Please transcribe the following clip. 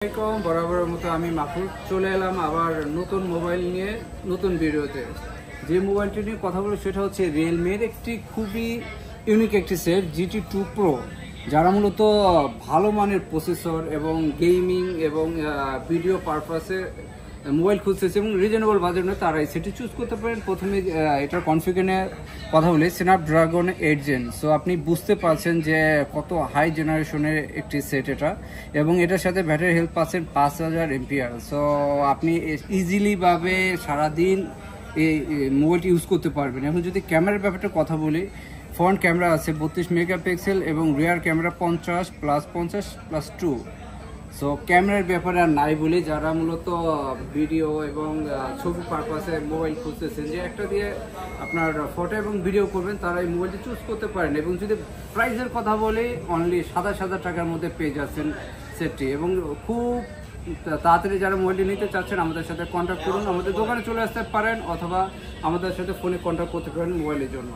বরাবরের মতো আমি মাহফুজ চলে এলাম আবার নতুন মোবাইল নিয়ে নতুন ভিডিওতে। যে মোবাইলটি নিয়ে কথা বলবো সেটা হচ্ছে রিয়েলমির একটি খুবই ইউনিক একটি সেট GT2 Pro, যারা মূলত ভালো মানের প্রসেসর এবং গেমিং এবং ভিডিও পারপাসে মোবাইল খুঁজতেছে এবং রিজনেবল বাজেটে তারা এই সেটটি চুজ করতে পারেন। প্রথমে এটার কনফিগারেশনের কথা বলি, স্ন্যাপড্রাগন 8 Gen। সো আপনি বুঝতে পারছেন যে কত হাই জেনারেশনের একটি সেট এটা, এবং এটার সাথে ব্যাটারি হেলথ পাচ্ছেন 5000 mAh। সো আপনি ইজিলিভাবে সারাদিন এই মোবাইলটি ইউজ করতে পারবেন। এখন যদি ক্যামেরার ব্যাপারটা কথা বলি, ফ্রন্ট ক্যামেরা আছে 32 মেগাপিক্সেল এবং রিয়ার ক্যামেরা 50+50+2। সো ক্যামেরার ব্যাপারে আর নাই বলি, যারা মূলত ভিডিও এবং ছবি পারপাসে মোবাইল খুঁজতেছেন যে একটা দিয়ে আপনার ফটো এবং ভিডিও করবেন, তারা এই মোবাইলটি চুজ করতে পারেন। এবং যদি প্রাইসের কথা বলি, অনলি 7000 টাকার মধ্যে পেয়ে যাচ্ছেন সেটটি। এবং খুব তাড়াতাড়ি যারা মোবাইলটি নিতে চাচ্ছেন আমাদের সাথে কন্ট্যাক্ট করুন, আমাদের দোকানে চলে আসতে পারেন অথবা আমাদের সাথে ফোনে কন্ট্যাক্ট করতে পারেন মোবাইলের জন্য।